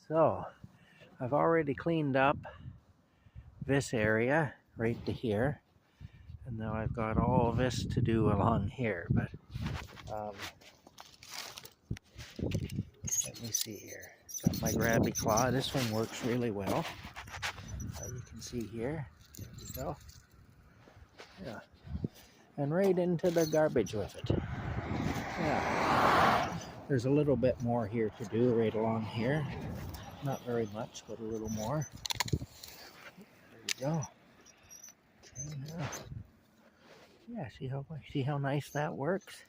So I've already cleaned up this area right to here, and now I've got all this to do along here. But let me see here. Got my grabby claw. This one works really well. You can see here. There we go. Yeah. And right into the garbage with it. Yeah. There's a little bit more here to do right along here. Not very much, but a little more. There we go. Okay, now. Yeah, see how nice that works?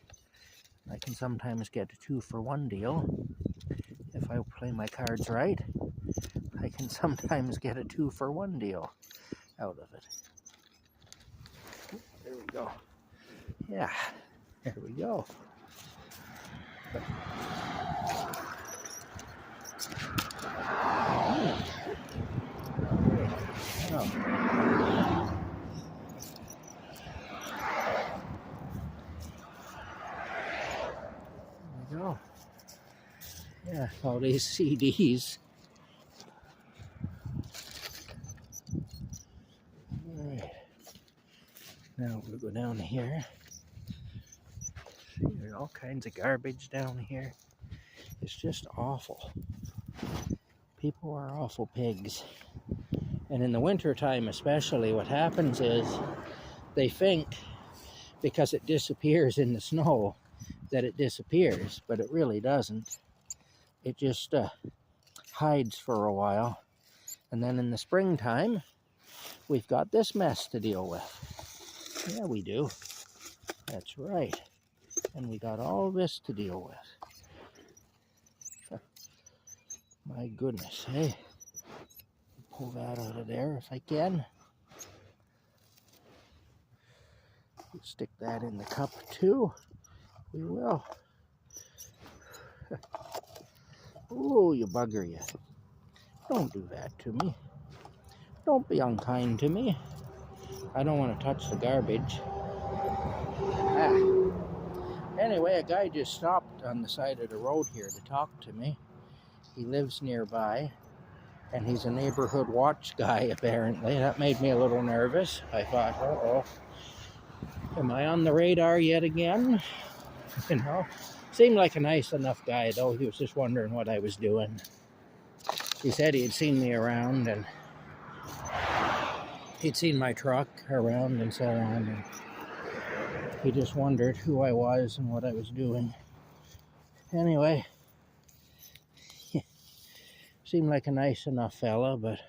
I can sometimes get a 2-for-1 deal. If I play my cards right, I can sometimes get a 2-for-1 deal out of it. There we go. Yeah, there we go. Oh. There we go. Yeah, all these CDs. All right. Now we'll go down here. See, there's all kinds of garbage down here. It's just awful. People are awful pigs. And in the wintertime especially, what happens is they think because it disappears in the snow that it disappears, but it really doesn't. It just hides for a while. And then in the springtime, we've got this mess to deal with. Yeah, we do. That's right. And we got all this to deal with. My goodness, hey. Pull that out of there if I can. Stick that in the cup too. We will. Oh, you bugger, you. Don't do that to me. Don't be unkind to me. I don't want to touch the garbage. Anyway, a guy just stopped on the side of the road here to talk to me. He lives nearby, and he's a neighborhood watch guy, apparently. That made me a little nervous. I thought, uh-oh, am I on the radar yet again? You know, seemed like a nice enough guy, though. He was just wondering what I was doing. He said he had seen me around, and he'd seen my truck around and so on, and he just wondered who I was and what I was doing. Anyway, seemed like a nice enough fella, but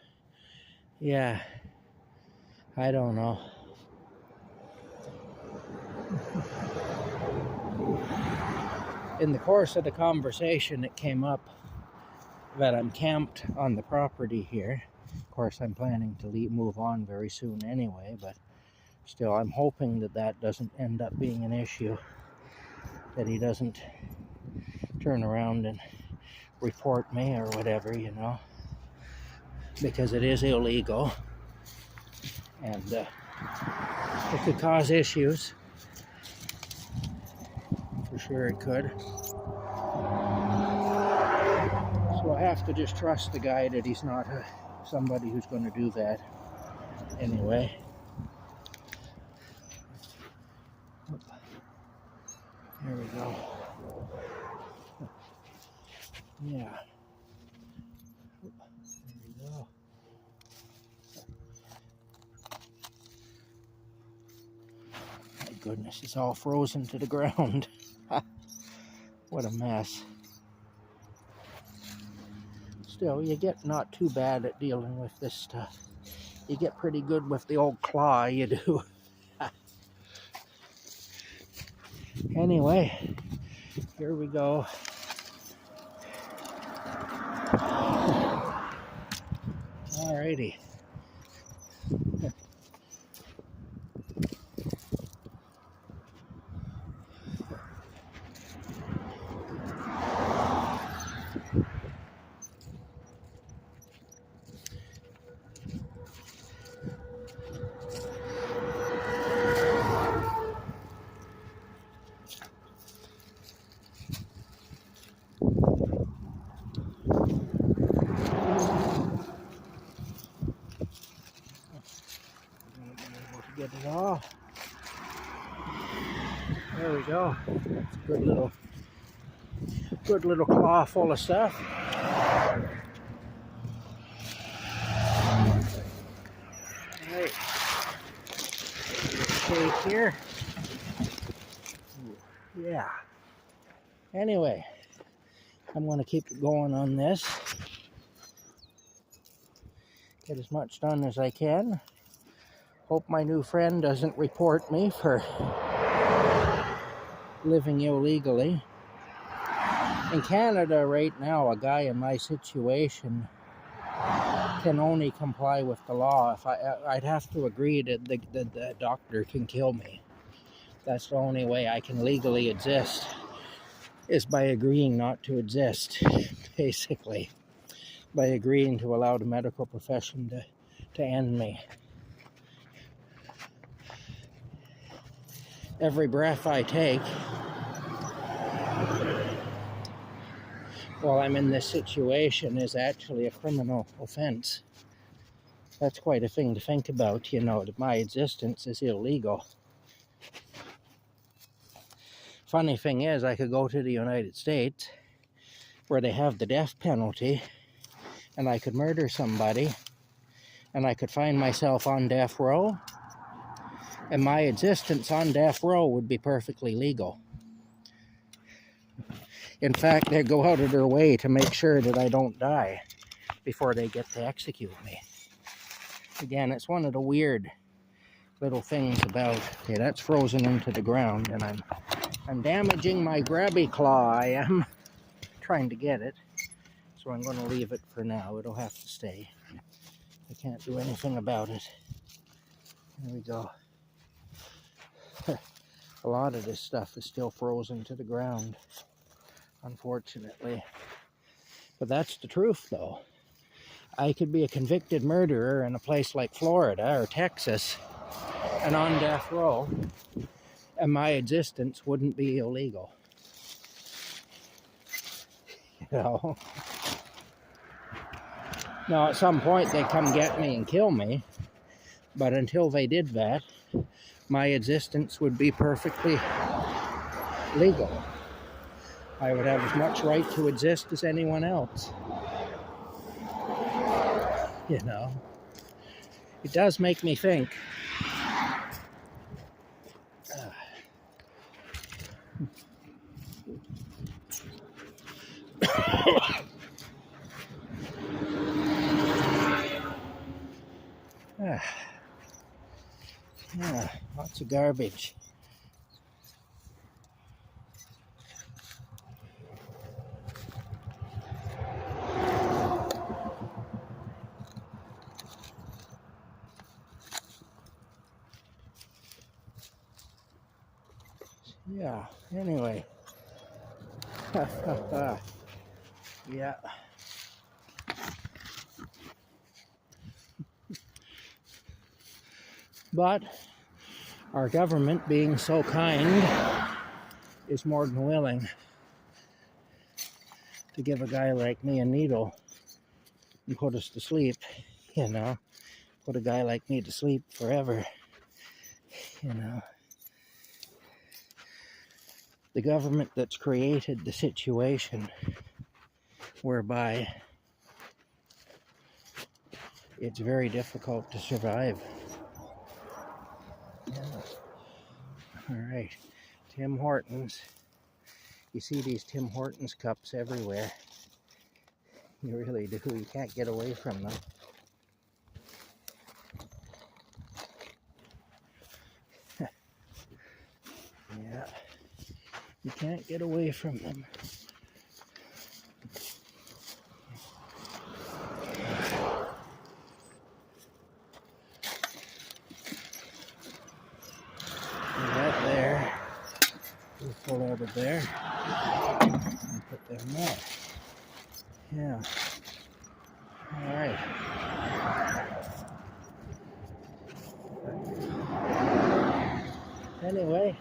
yeah, I don't know. In the course of the conversation, it came up that I'm camped on the property here. Of course, I'm planning to move on very soon anyway, but still, I'm hoping that that doesn't end up being an issue, that he doesn't turn around and report me or whatever, you know, because it is illegal, and it could cause issues. For sure it could. So I have to just trust the guy that he's not somebody who's going to do that anyway. There we go. Yeah. There we go. My goodness, it's all frozen to the ground. What a mess. Still, you get not too bad at dealing with this stuff. You get pretty good with the old claw, you do. Anyway, here we go. Alrighty. get it all. There we go. That's a good little claw full of stuff. Alright. Stay here. Yeah. Anyway, I'm going to keep going on this. Get as much done as I can. Hope my new friend doesn't report me for living illegally. In Canada right now, a guy in my situation can only comply with the law if I'd have to agree that the doctor can kill me. That's the only way I can legally exist, is by agreeing not to exist, basically. By agreeing to allow the medical profession to end me. Every breath I take while I'm in this situation is actually a criminal offense. That's quite a thing to think about, you know, that my existence is illegal. Funny thing is, I could go to the United States where they have the death penalty and I could murder somebody and I could find myself on death row and my existence on death row would be perfectly legal. In fact, they go out of their way to make sure that I don't die before they get to execute me. Again, it's one of the weird little things about, okay, that's frozen into the ground and I'm damaging my grabby claw. I am trying to get it, so I'm going to leave it for now. It'll have to stay. I can't do anything about it. There we go. A lot of this stuff is still frozen to the ground, unfortunately. But that's the truth, though. I could be a convicted murderer in a place like Florida or Texas and on death row, and my existence wouldn't be illegal. You know? Now, at some point, they'd come get me and kill me, but until they did that, my existence would be perfectly legal. I would have as much right to exist as anyone else. You know, it does make me think. Yeah, lots of garbage. Yeah, anyway. Yeah. But our government, being so kind, is more than willing to give a guy like me a needle and put us to sleep, you know. Put a guy like me to sleep forever, you know. The government that's created the situation whereby it's very difficult to survive. Yeah. All right, Tim Hortons. You see these Tim Hortons cups everywhere. You really do. You can't get away from them. Yeah, you can't get away from them. That there. We'll pull out of there and put them there. Yeah. All right. Anyway.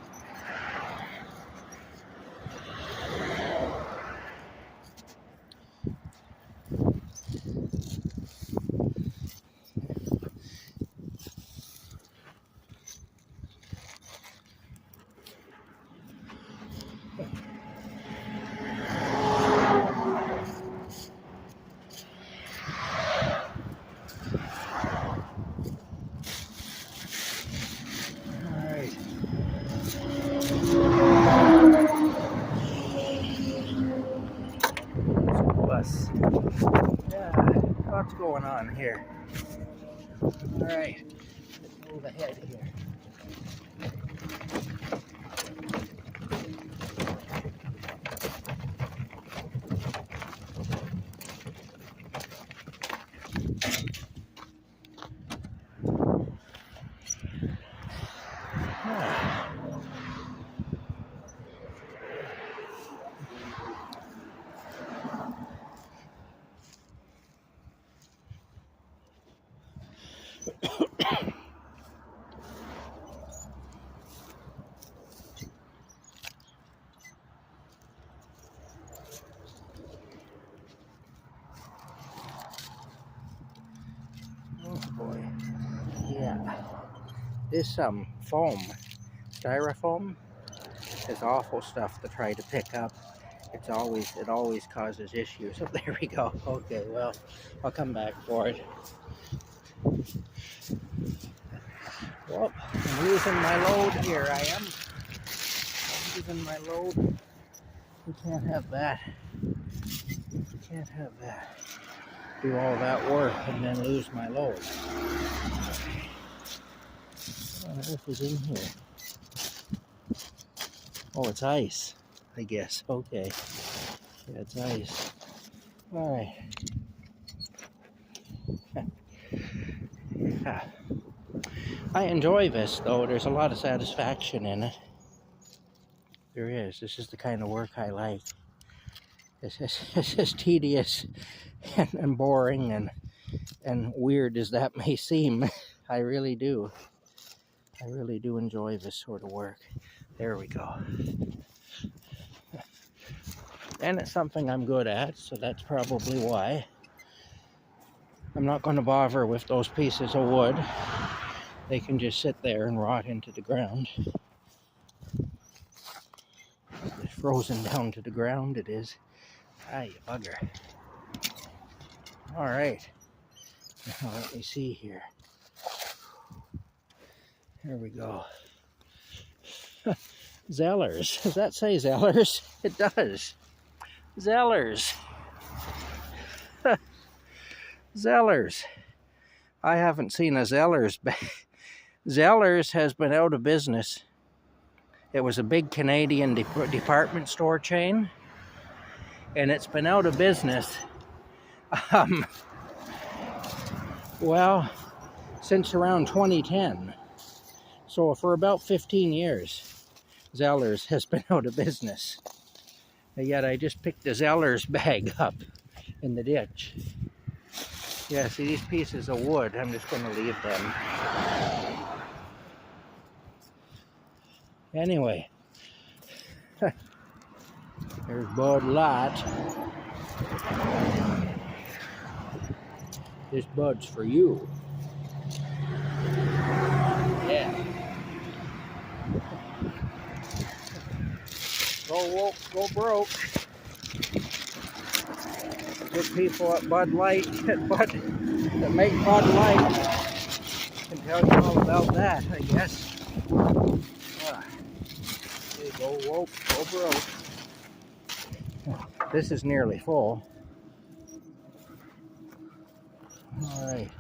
Yeah, what's going on here? Alright, let's move ahead here. Oh boy. Yeah. This foam, styrofoam, is awful stuff to try to pick up. It always causes issues. So there we go. Okay, well, I'll come back for it. Well, I'm losing my load here. I am. I'm losing my load. We can't have that. We can't have that. Do all that work and then lose my load. What on earth is in here? Oh, it's ice, I guess. Okay. Yeah, it's ice. Alright. Yeah. I enjoy this, though. There's a lot of satisfaction in it. There is. This is the kind of work I like. It's as tedious and boring and weird as that may seem. I really do. I really do enjoy this sort of work. There we go. And it's something I'm good at, so that's probably why. I'm not going to bother with those pieces of wood. They can just sit there and rot into the ground. It's frozen down to the ground, it is. Ah, you bugger. Alright. Now let me see here. Here we go. Zellers. Does that say Zellers? It does. Zellers. Zellers. I haven't seen a Zellers. Zellers has been out of business. It was a big Canadian department store chain, and it's been out of business. Well, since around 2010. So for about 15 years, Zellers has been out of business. And yet I just picked the Zellers bag up in the ditch. Yeah, see these pieces of wood, I'm just going to leave them. Anyway, there's Bud Light. This Bud's for you. Yeah. Go woke, go broke. Good people at Bud Light, that make Bud Light, can tell you all about that, I guess. Go woke, go broke. This is nearly full. Alright.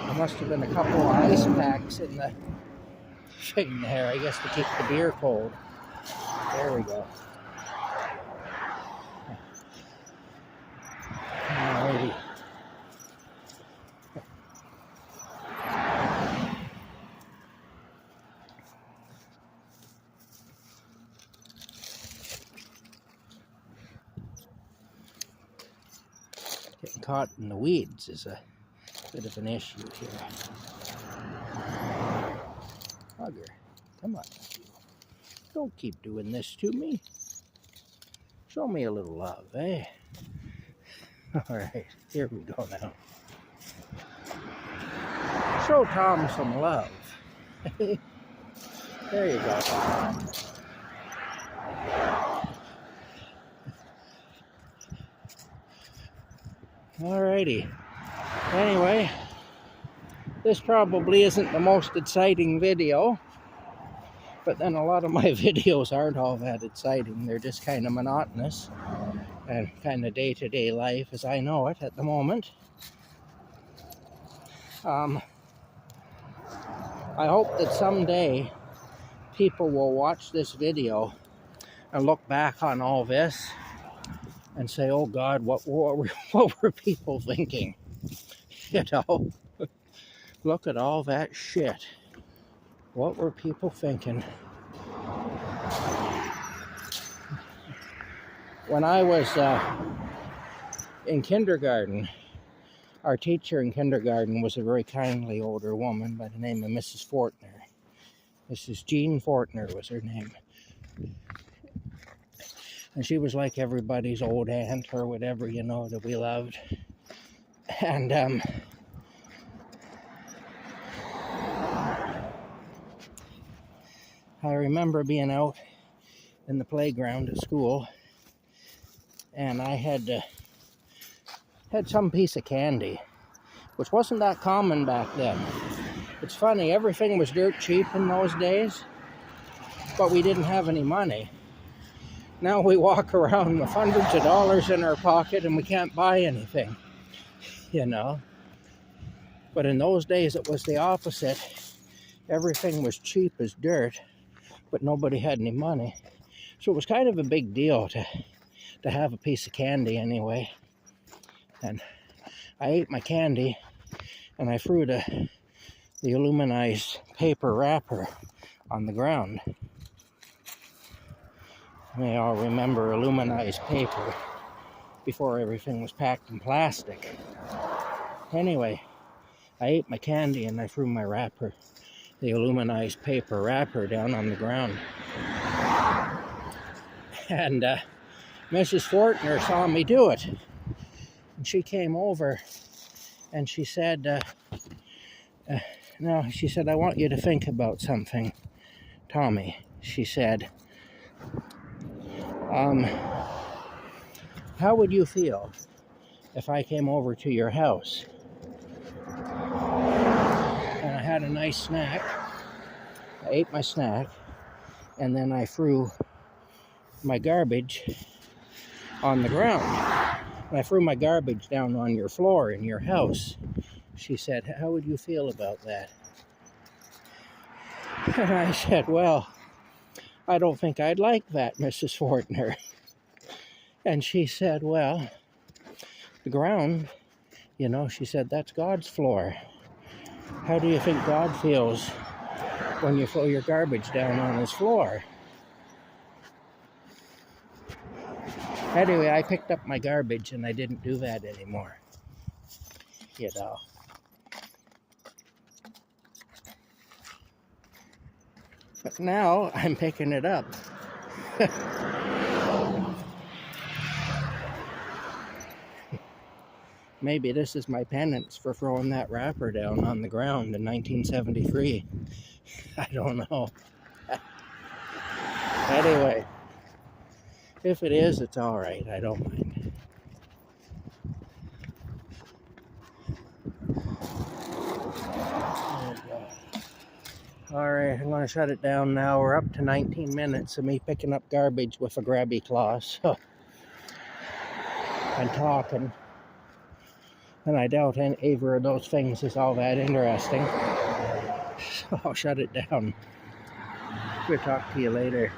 There must have been a couple of ice packs in the thing there, I guess, to keep the beer cold. There we go. Alrighty. Getting caught in the weeds is a bit of an issue here. Bugger, come on. Don't keep doing this to me. Show me a little love, eh? Alright, here we go now. Show Tom some love. There you go. Alrighty. Anyway, this probably isn't the most exciting video, but then a lot of my videos aren't all that exciting. They're just kind of monotonous. and kind of day-to-day life as I know it at the moment. I hope that someday people will watch this video and look back on all this and say, oh God, what were people thinking? You know, look at all that shit. What were people thinking? When I was in kindergarten, our teacher in kindergarten was a very kindly older woman by the name of Mrs. Fortner. Mrs. Jean Fortner was her name. And she was like everybody's old aunt or whatever, you know, that we loved. And I remember being out in the playground at school, and I had some piece of candy, which wasn't that common back then. It's funny, everything was dirt cheap in those days, but we didn't have any money. Now we walk around with hundreds of dollars in our pocket and we can't buy anything, you know. But in those days it was the opposite. Everything was cheap as dirt, but nobody had any money. So it was kind of a big deal to have a piece of candy anyway. And I ate my candy and I threw the aluminized paper wrapper on the ground. They all remember aluminized paper before everything was packed in plastic. Anyway, I ate my candy and I threw my wrapper, the aluminized paper wrapper, down on the ground. And Mrs. Fortner saw me do it. And she came over and she said, she said, I want you to think about something, Tommy. She said, how would you feel if I came over to your house and I had a nice snack, I ate my snack, and then I threw my garbage on the ground? And I threw my garbage down on your floor in your house. She said, how would you feel about that? And I said, well, I don't think I'd like that, Mrs. Fortner. And she said, well, the ground, you know, she said, that's God's floor. How do you think God feels when you throw your garbage down on his floor? Anyway, I picked up my garbage and I didn't do that anymore, you know. But now I'm picking it up. Maybe this is my penance for throwing that wrapper down on the ground in 1973. I don't know. Anyway, if it is, it's all right. I don't mind. All right, I'm going to shut it down now. We're up to 19 minutes of me picking up garbage with a grabby claw. So I'm talking. And I doubt either of those things is all that interesting. So I'll shut it down. We'll talk to you later.